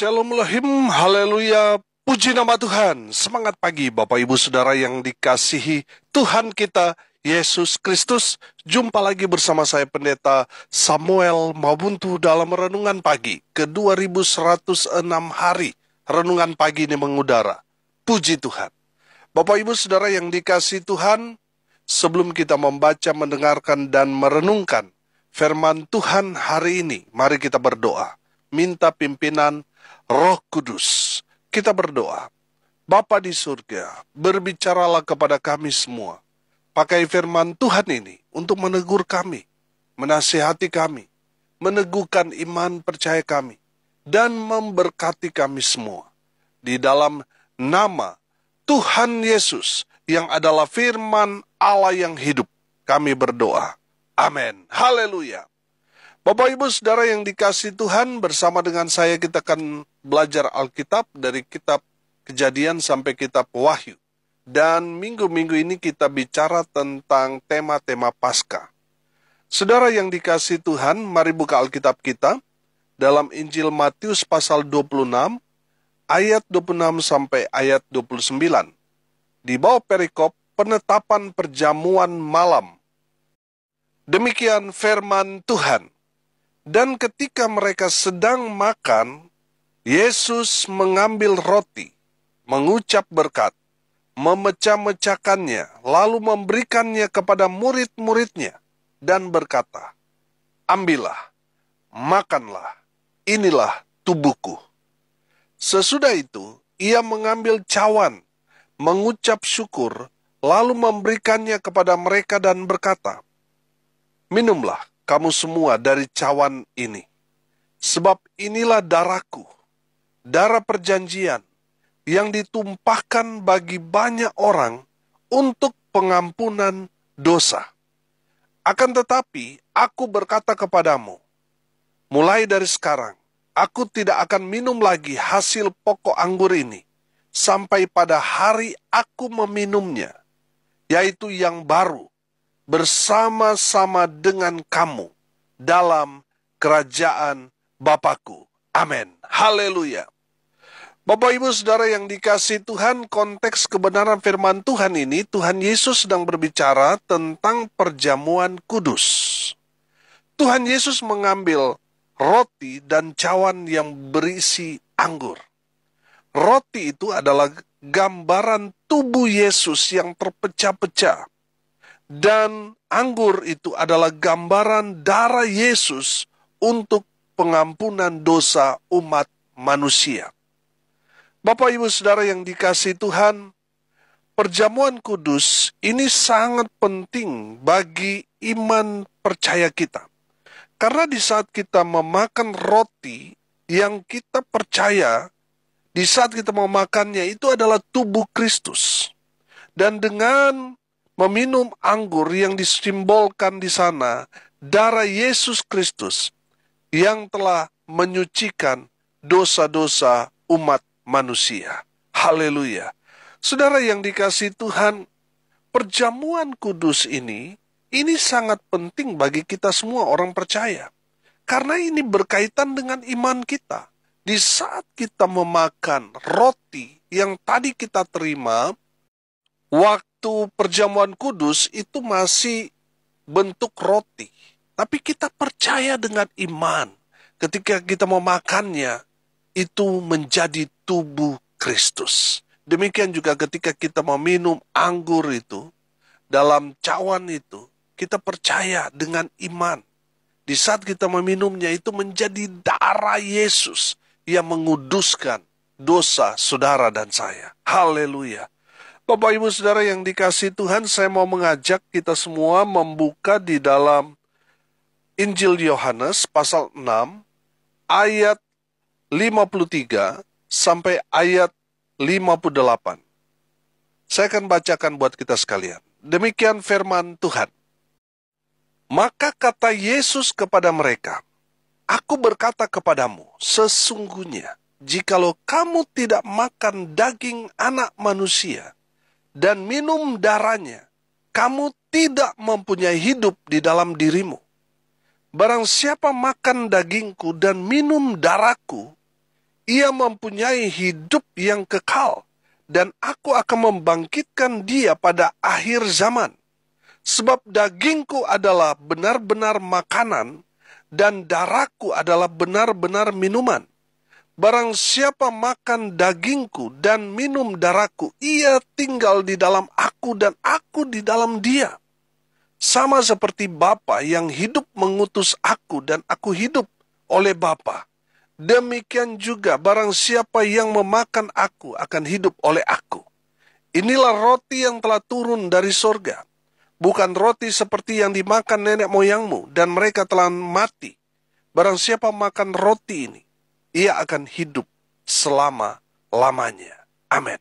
Shalom Elohim, haleluya, puji nama Tuhan. Semangat pagi Bapak Ibu Saudara yang dikasihi Tuhan kita, Yesus Kristus. Jumpa lagi bersama saya Pendeta Samuel Mabuntu dalam Renungan Pagi ke 2106 hari. Renungan Pagi ini mengudara. Puji Tuhan. Bapak Ibu Saudara yang dikasihi Tuhan, sebelum kita membaca, mendengarkan, dan merenungkan firman Tuhan hari ini, mari kita berdoa. Minta pimpinan Roh Kudus. Kita berdoa. Bapa di surga, berbicaralah kepada kami semua. Pakai firman Tuhan ini untuk menegur kami, menasihati kami, meneguhkan iman percaya kami, dan memberkati kami semua. Di dalam nama Tuhan Yesus yang adalah firman Allah yang hidup, kami berdoa. Amin. Haleluya. Bapak Ibu Saudara yang dikasihi Tuhan, bersama dengan saya kita akan belajar Alkitab dari kitab Kejadian sampai kitab Wahyu. Dan minggu-minggu ini kita bicara tentang tema-tema Paskah. Saudara yang dikasihi Tuhan, mari buka Alkitab kita dalam Injil Matius pasal 26, ayat 26 sampai ayat 29. Di bawah perikop penetapan perjamuan malam. Demikian firman Tuhan. Dan ketika mereka sedang makan, Yesus mengambil roti, mengucap berkat, memecah-mecahkannya, lalu memberikannya kepada murid-muridnya, dan berkata, "Ambillah, makanlah, inilah tubuhku." Sesudah itu, ia mengambil cawan, mengucap syukur, lalu memberikannya kepada mereka dan berkata, "Minumlah kamu semua dari cawan ini, sebab inilah darahku, darah perjanjian, yang ditumpahkan bagi banyak orang untuk pengampunan dosa. Akan tetapi, aku berkata kepadamu, mulai dari sekarang, aku tidak akan minum lagi hasil pokok anggur ini, sampai pada hari aku meminumnya, yaitu yang baru, bersama-sama dengan kamu dalam kerajaan Bapakku. Amin. Haleluya. Bapak Ibu Saudara yang dikasihi Tuhan, konteks kebenaran firman Tuhan ini, Tuhan Yesus sedang berbicara tentang perjamuan kudus. Tuhan Yesus mengambil roti dan cawan yang berisi anggur. Roti itu adalah gambaran tubuh Yesus yang terpecah-pecah. Dan anggur itu adalah gambaran darah Yesus untuk pengampunan dosa umat manusia. Bapak Ibu Saudara yang dikasihi Tuhan, perjamuan kudus ini sangat penting bagi iman percaya kita. Karena di saat kita memakan roti yang kita percaya, di saat kita memakannya itu adalah tubuh Kristus. Dan dengan meminum anggur yang disimbolkan di sana, darah Yesus Kristus yang telah menyucikan dosa-dosa umat manusia. Haleluya. Saudara yang dikasihi Tuhan, perjamuan kudus ini sangat penting bagi kita semua orang percaya. Karena ini berkaitan dengan iman kita. Di saat kita memakan roti yang tadi kita terima, waktu perjamuan kudus itu masih bentuk roti. Tapi kita percaya dengan iman. Ketika kita memakannya, itu menjadi tubuh Kristus. Demikian juga ketika kita meminum anggur itu, dalam cawan itu, kita percaya dengan iman. Di saat kita meminumnya itu menjadi darah Yesus yang menguduskan dosa saudara dan saya. Haleluya. Bapak Ibu Saudara yang dikasihi Tuhan, saya mau mengajak kita semua membuka di dalam Injil Yohanes pasal 6 ayat 53 sampai ayat 58. Saya akan bacakan buat kita sekalian. Demikian firman Tuhan. Maka kata Yesus kepada mereka, "Aku berkata kepadamu, sesungguhnya jikalau kamu tidak makan daging anak manusia dan minum darahnya, kamu tidak mempunyai hidup di dalam dirimu. Barang siapa makan dagingku dan minum darahku, Ia mempunyai hidup yang kekal, dan aku akan membangkitkan dia pada akhir zaman. Sebab dagingku adalah benar-benar makanan, dan darahku adalah benar-benar minuman. Barang siapa makan dagingku dan minum darahku, ia tinggal di dalam aku dan aku di dalam dia. Sama seperti Bapa yang hidup mengutus aku dan aku hidup oleh Bapa. Demikian juga barang siapa yang memakan aku akan hidup oleh aku. Inilah roti yang telah turun dari sorga. Bukan roti seperti yang dimakan nenek moyangmu, dan mereka telah mati. Barang siapa makan roti ini, ia akan hidup selama-lamanya. Amin.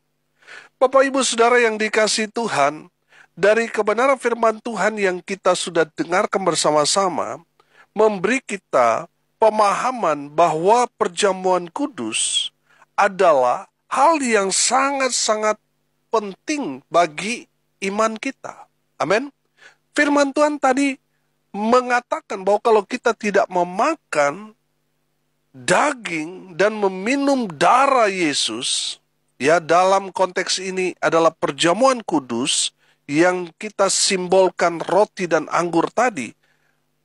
Bapak, Ibu, Saudara yang dikasihi Tuhan, dari kebenaran firman Tuhan yang kita sudah dengarkan bersama-sama, memberi kita pemahaman bahwa perjamuan kudus adalah hal yang sangat-sangat penting bagi iman kita. Amin. Firman Tuhan tadi mengatakan bahwa kalau kita tidak memakan daging dan meminum darah Yesus, ya, dalam konteks ini adalah perjamuan kudus yang kita simbolkan roti dan anggur tadi,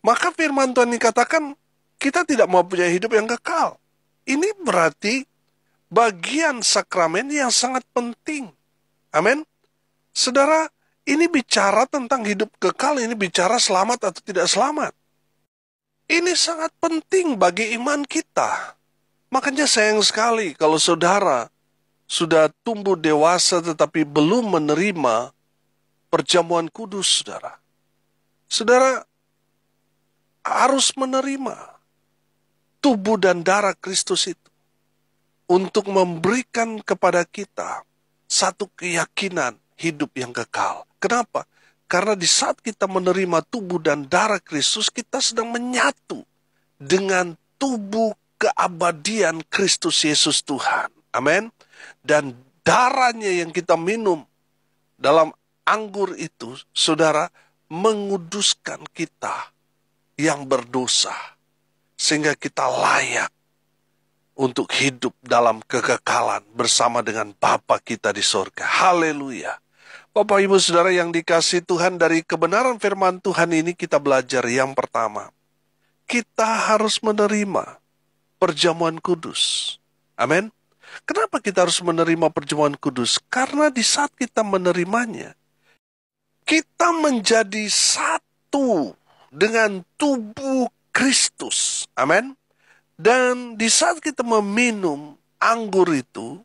maka firman Tuhan dikatakan kita tidak mempunyai hidup yang kekal. Ini berarti bagian sakramen yang sangat penting. Amin. Saudara, ini bicara tentang hidup kekal, ini bicara selamat atau tidak selamat. Ini sangat penting bagi iman kita. Makanya sayang sekali kalau saudara sudah tumbuh dewasa tetapi belum menerima perjamuan kudus, saudara. Saudara harus menerima tubuh dan darah Kristus itu untuk memberikan kepada kita satu keyakinan hidup yang kekal. Kenapa? Karena di saat kita menerima tubuh dan darah Kristus, kita sedang menyatu dengan tubuh keabadian Kristus Yesus Tuhan. Amin. Dan darahnya yang kita minum dalam anggur itu, saudara, menguduskan kita yang berdosa, sehingga kita layak untuk hidup dalam kekekalan bersama dengan Bapa kita di sorga. Haleluya. Bapak, Ibu, Saudara yang dikasihi Tuhan, dari kebenaran firman Tuhan ini kita belajar yang pertama, kita harus menerima perjamuan kudus. Amin. Kenapa kita harus menerima perjamuan kudus? Karena di saat kita menerimanya, kita menjadi satu dengan tubuh Kristus. Amin. Dan di saat kita meminum anggur itu,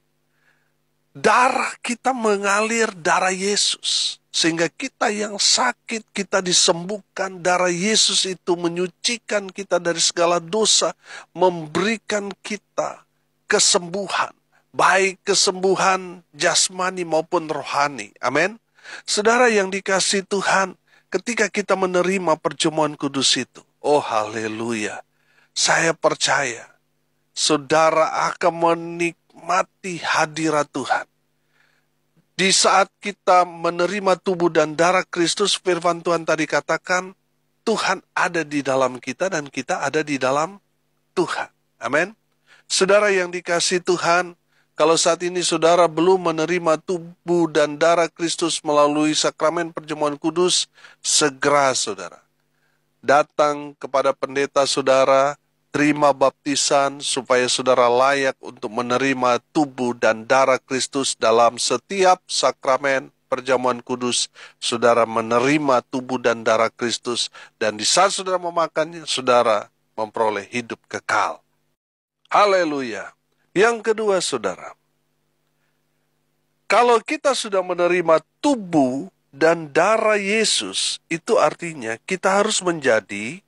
darah kita mengalir darah Yesus. Sehingga kita yang sakit, kita disembuhkan. Darah Yesus itu menyucikan kita dari segala dosa. Memberikan kita kesembuhan. Baik kesembuhan jasmani maupun rohani. Amin. Saudara yang dikasihi Tuhan, ketika kita menerima perjamuan kudus itu, oh haleluya, saya percaya saudara akan menikmati hadirat Tuhan. Di saat kita menerima tubuh dan darah Kristus, firman Tuhan tadi katakan, Tuhan ada di dalam kita dan kita ada di dalam Tuhan. Amin. Saudara yang dikasihi Tuhan, kalau saat ini saudara belum menerima tubuh dan darah Kristus melalui sakramen perjamuan kudus, segera saudara datang kepada pendeta saudara, terima baptisan supaya saudara layak untuk menerima tubuh dan darah Kristus dalam setiap sakramen perjamuan kudus. Saudara menerima tubuh dan darah Kristus, dan di saat saudara memakannya, saudara memperoleh hidup kekal. Haleluya. Yang kedua saudara, kalau kita sudah menerima tubuh dan darah Yesus, itu artinya kita harus menjadi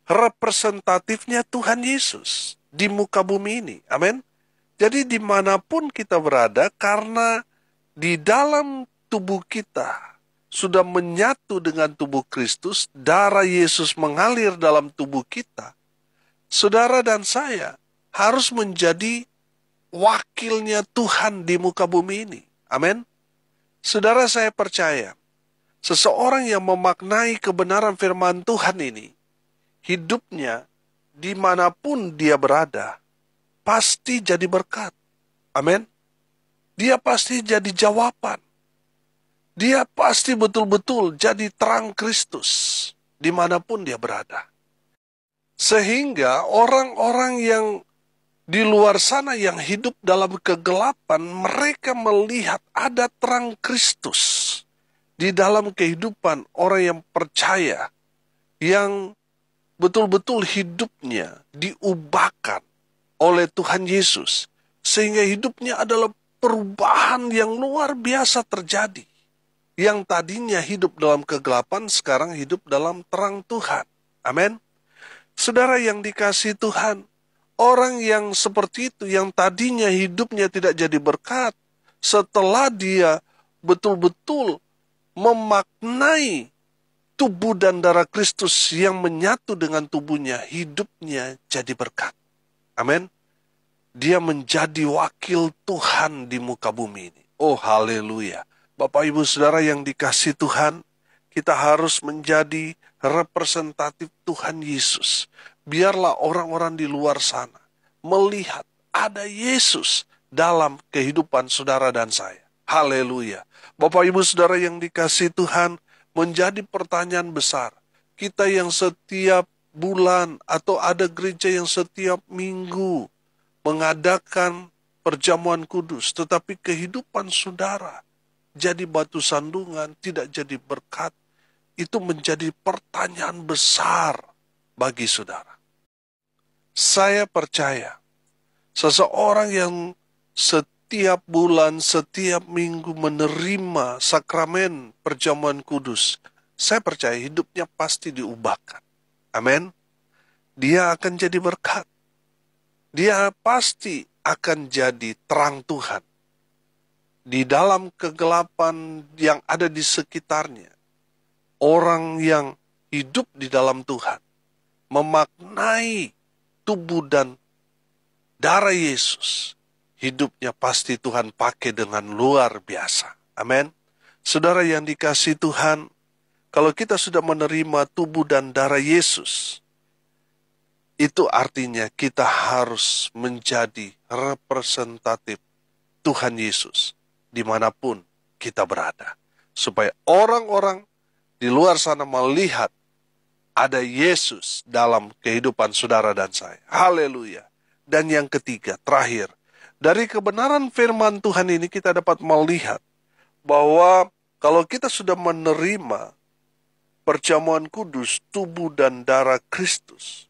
representatifnya Tuhan Yesus di muka bumi ini. Amin. Jadi dimanapun kita berada, karena di dalam tubuh kita sudah menyatu dengan tubuh Kristus, darah Yesus mengalir dalam tubuh kita, saudara dan saya harus menjadi wakilnya Tuhan di muka bumi ini. Amin. Saudara, saya percaya seseorang yang memaknai kebenaran firman Tuhan ini, hidupnya dimanapun dia berada, pasti jadi berkat. Amin. Dia pasti jadi jawaban. Dia pasti betul-betul jadi terang Kristus dimanapun dia berada. Sehingga orang-orang yang di luar sana yang hidup dalam kegelapan, mereka melihat ada terang Kristus di dalam kehidupan orang yang percaya, yang betul-betul hidupnya diubahkan oleh Tuhan Yesus, sehingga hidupnya adalah perubahan yang luar biasa terjadi. Yang tadinya hidup dalam kegelapan, sekarang hidup dalam terang Tuhan. Amin. Saudara yang dikasihi Tuhan, orang yang seperti itu, yang tadinya hidupnya tidak jadi berkat, setelah dia betul-betul memaknai tubuh dan darah Kristus yang menyatu dengan tubuhnya, hidupnya jadi berkat. Amin. Dia menjadi wakil Tuhan di muka bumi ini. Oh, haleluya. Bapak, Ibu, Saudara yang dikasihi Tuhan, kita harus menjadi representatif Tuhan Yesus. Biarlah orang-orang di luar sana melihat ada Yesus dalam kehidupan saudara dan saya. Haleluya. Bapak, Ibu, Saudara yang dikasihi Tuhan, menjadi pertanyaan besar. Kita yang setiap bulan atau ada gereja yang setiap minggu mengadakan perjamuan kudus, tetapi kehidupan saudara jadi batu sandungan, tidak jadi berkat, itu menjadi pertanyaan besar bagi saudara. Saya percaya, seseorang yang setiap bulan, setiap minggu menerima sakramen perjamuan kudus, saya percaya hidupnya pasti diubahkan. Amin. Dia akan jadi berkat. Dia pasti akan jadi terang Tuhan di dalam kegelapan yang ada di sekitarnya. Orang yang hidup di dalam Tuhan, memaknai tubuh dan darah Yesus, hidupnya pasti Tuhan pakai dengan luar biasa. Amin. Saudara yang dikasihi Tuhan, kalau kita sudah menerima tubuh dan darah Yesus, itu artinya kita harus menjadi representatif Tuhan Yesus dimanapun kita berada. Supaya orang-orang di luar sana melihat ada Yesus dalam kehidupan saudara dan saya. Haleluya. Dan yang ketiga, terakhir, dari kebenaran firman Tuhan ini kita dapat melihat bahwa kalau kita sudah menerima perjamuan kudus, tubuh dan darah Kristus,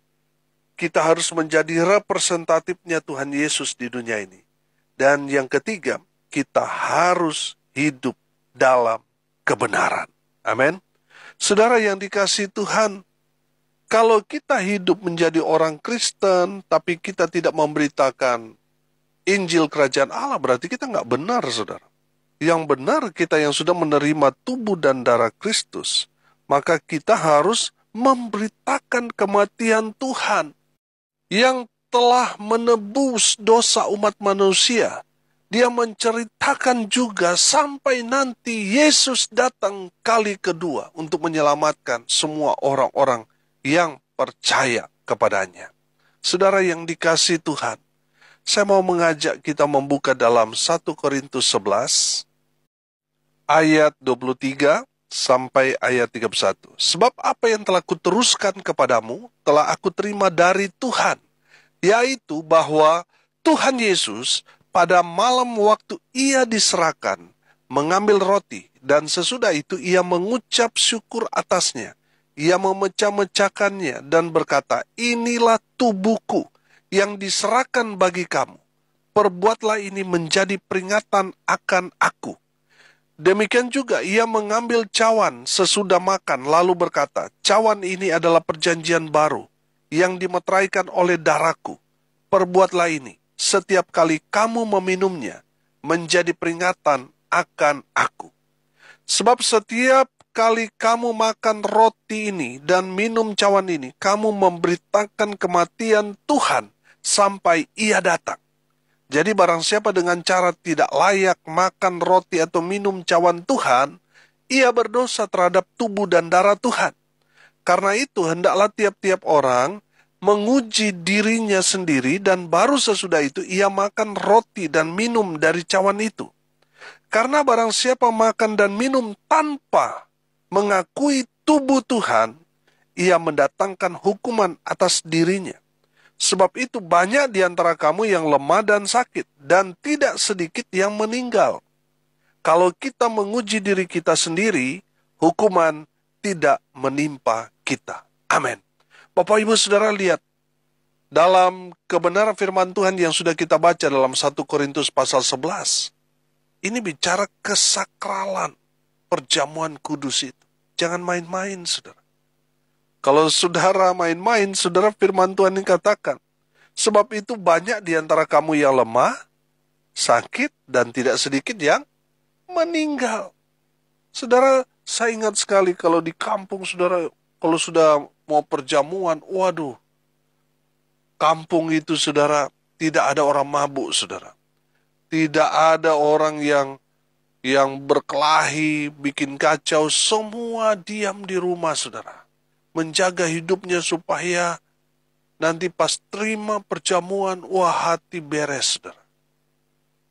kita harus menjadi representatifnya Tuhan Yesus di dunia ini. Dan yang ketiga, kita harus hidup dalam kebenaran. Amin. Saudara yang dikasihi Tuhan, kalau kita hidup menjadi orang Kristen, tapi kita tidak memberitakan Injil Kerajaan Allah, berarti kita nggak benar, saudara. Yang benar kita yang sudah menerima tubuh dan darah Kristus, maka kita harus memberitakan kematian Tuhan yang telah menebus dosa umat manusia. Dia menceritakan juga sampai nanti Yesus datang kali kedua untuk menyelamatkan semua orang-orang yang percaya kepadanya. Saudara yang dikasihi Tuhan, saya mau mengajak kita membuka dalam 1 Korintus 11 ayat 23 sampai ayat 31. Sebab apa yang telah kuteruskan kepadamu telah aku terima dari Tuhan, yaitu bahwa Tuhan Yesus pada malam waktu ia diserahkan, mengambil roti, dan sesudah itu ia mengucap syukur atasnya. Ia memecah-mecahkannya dan berkata, inilah tubuhku yang diserahkan bagi kamu. Perbuatlah ini menjadi peringatan akan aku. Demikian juga ia mengambil cawan sesudah makan, lalu berkata, cawan ini adalah perjanjian baru yang dimeteraikan oleh darahku. Perbuatlah ini setiap kali kamu meminumnya menjadi peringatan akan aku. Sebab setiap kali kamu makan roti ini dan minum cawan ini, kamu memberitakan kematian Tuhan sampai ia datang. Jadi barang siapa dengan cara tidak layak makan roti atau minum cawan Tuhan, ia berdosa terhadap tubuh dan darah Tuhan. Karena itu hendaklah tiap-tiap orang menguji dirinya sendiri, dan baru sesudah itu ia makan roti dan minum dari cawan itu. Karena barang siapa makan dan minum tanpa mengakui tubuh Tuhan, ia mendatangkan hukuman atas dirinya. Sebab itu banyak di antara kamu yang lemah dan sakit, dan tidak sedikit yang meninggal. Kalau kita menguji diri kita sendiri, hukuman tidak menimpa kita. Amin. Bapak Ibu Saudara, lihat dalam kebenaran firman Tuhan yang sudah kita baca dalam 1 Korintus pasal 11. Ini bicara kesakralan perjamuan kudus itu. Jangan main-main, saudara. Kalau saudara main-main, saudara, firman Tuhan ini katakan, sebab itu banyak di antara kamu yang lemah, sakit, dan tidak sedikit yang meninggal. Saudara, saya ingat sekali kalau di kampung, saudara, kalau sudah mau perjamuan, waduh, kampung itu, saudara, tidak ada orang mabuk, saudara. Tidak ada orang yang berkelahi, bikin kacau, semua diam di rumah, saudara. Menjaga hidupnya supaya nanti pas terima perjamuan, wah, hati beres, saudara.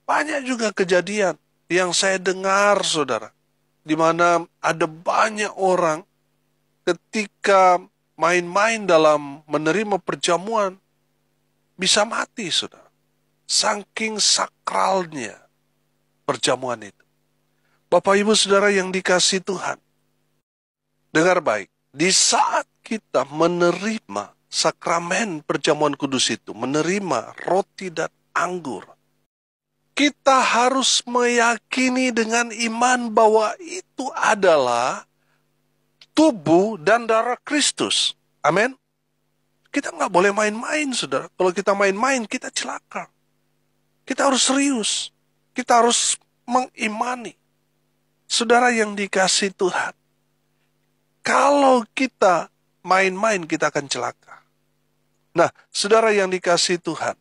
Banyak juga kejadian yang saya dengar, saudara, di mana ada banyak orang ketika main-main dalam menerima perjamuan bisa mati, saudara. Saking sakralnya perjamuan itu. Bapak Ibu Saudara yang dikasihi Tuhan, dengar baik, di saat kita menerima sakramen perjamuan kudus itu, menerima roti dan anggur, kita harus meyakini dengan iman bahwa itu adalah tubuh dan darah Kristus. Amin. Kita nggak boleh main-main, saudara. Kalau kita main-main, kita celaka. Kita harus serius. Kita harus mengimani. Saudara yang dikasihi Tuhan, kalau kita main-main, kita akan celaka. Nah, saudara yang dikasihi Tuhan,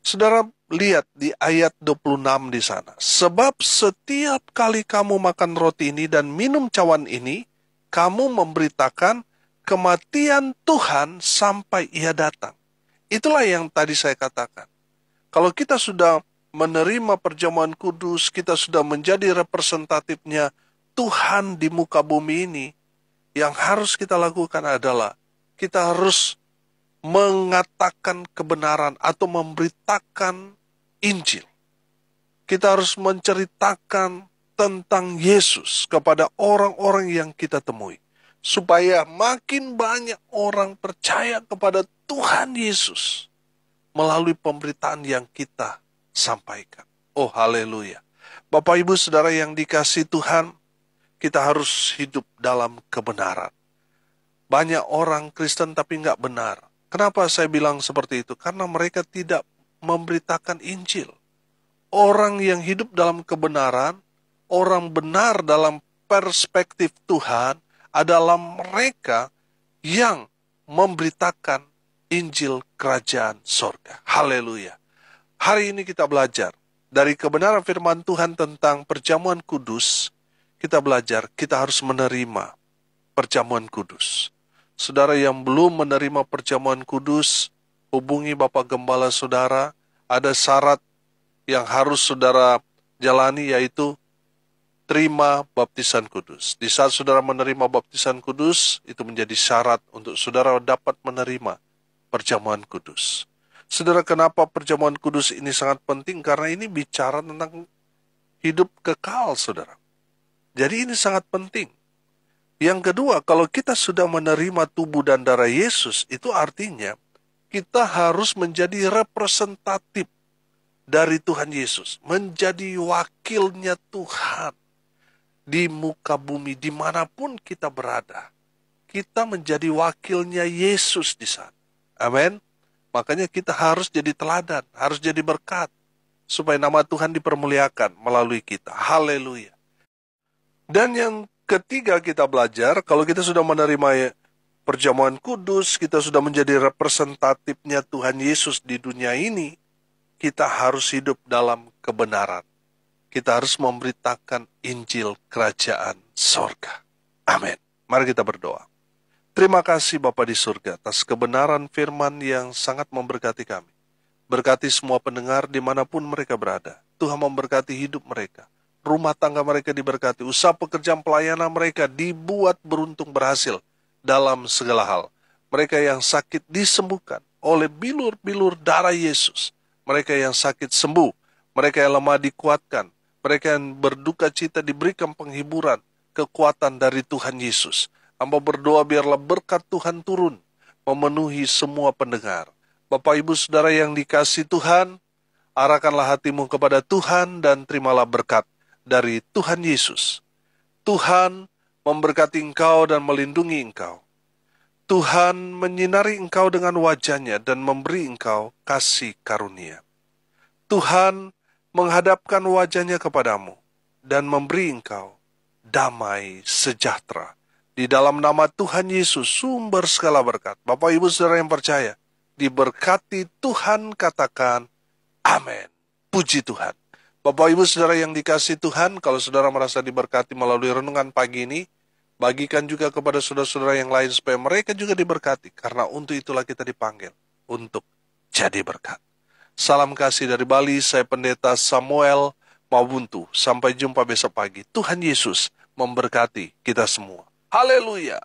saudara lihat di ayat 26 di sana. Sebab setiap kali kamu makan roti ini dan minum cawan ini, kamu memberitakan kematian Tuhan sampai ia datang. Itulah yang tadi saya katakan. Kalau kita sudah menerima perjamuan kudus, kita sudah menjadi representatifnya Tuhan di muka bumi ini, yang harus kita lakukan adalah kita harus mengatakan kebenaran atau memberitakan Injil. Kita harus menceritakan tentang Yesus kepada orang-orang yang kita temui, supaya makin banyak orang percaya kepada Tuhan Yesus melalui pemberitaan yang kita sampaikan. Oh, haleluya. Bapak Ibu Saudara yang dikasihi Tuhan, kita harus hidup dalam kebenaran. Banyak orang Kristen tapi nggak benar. Kenapa saya bilang seperti itu? Karena mereka tidak memberitakan Injil. Orang yang hidup dalam kebenaran, orang benar dalam perspektif Tuhan, adalah mereka yang memberitakan Injil Kerajaan Sorga. Haleluya. Hari ini kita belajar dari kebenaran firman Tuhan tentang perjamuan kudus. Kita belajar, kita harus menerima perjamuan kudus. Saudara yang belum menerima perjamuan kudus, hubungi Bapak Gembala saudara. Ada syarat yang harus saudara jalani, yaitu terima baptisan kudus. Di saat saudara menerima baptisan kudus, itu menjadi syarat untuk saudara dapat menerima perjamuan kudus. Saudara, kenapa perjamuan kudus ini sangat penting? Karena ini bicara tentang hidup kekal, saudara. Jadi ini sangat penting. Yang kedua, kalau kita sudah menerima tubuh dan darah Yesus, itu artinya kita harus menjadi representatif dari Tuhan Yesus. Menjadi wakilnya Tuhan di muka bumi, dimanapun kita berada. Kita menjadi wakilnya Yesus di sana. Amin. Makanya kita harus jadi teladan, harus jadi berkat, supaya nama Tuhan dipermuliakan melalui kita. Haleluya. Dan yang ketiga kita belajar, kalau kita sudah menerima perjamuan kudus, kita sudah menjadi representatifnya Tuhan Yesus di dunia ini, kita harus hidup dalam kebenaran. Kita harus memberitakan Injil Kerajaan Sorga. Amin. Mari kita berdoa. Terima kasih Bapa di surga atas kebenaran firman yang sangat memberkati kami. Berkati semua pendengar dimanapun mereka berada. Tuhan memberkati hidup mereka. Rumah tangga mereka diberkati. Usaha pekerjaan pelayanan mereka dibuat beruntung berhasil dalam segala hal. Mereka yang sakit disembuhkan oleh bilur-bilur darah Yesus. Mereka yang sakit sembuh. Mereka yang lemah dikuatkan. Mereka yang berduka cita diberikan penghiburan, kekuatan dari Tuhan Yesus. Hamba berdoa biarlah berkat Tuhan turun, memenuhi semua pendengar. Bapak Ibu Saudara yang dikasihi Tuhan, arahkanlah hatimu kepada Tuhan dan terimalah berkat dari Tuhan Yesus. Tuhan memberkati engkau dan melindungi engkau. Tuhan menyinari engkau dengan wajah-Nya dan memberi engkau kasih karunia. Tuhan menghadapkan wajah-Nya kepadamu dan memberi engkau damai sejahtera. Di dalam nama Tuhan Yesus, sumber segala berkat. Bapak Ibu Saudara yang percaya, diberkati Tuhan, katakan amin. Puji Tuhan. Bapak Ibu Saudara yang dikasihi Tuhan, kalau saudara merasa diberkati melalui renungan pagi ini, bagikan juga kepada saudara-saudara yang lain supaya mereka juga diberkati. Karena untuk itulah kita dipanggil, untuk jadi berkat. Salam kasih dari Bali, saya Pendeta Samuel Mawuntu. Sampai jumpa besok pagi. Tuhan Yesus memberkati kita semua. Haleluya.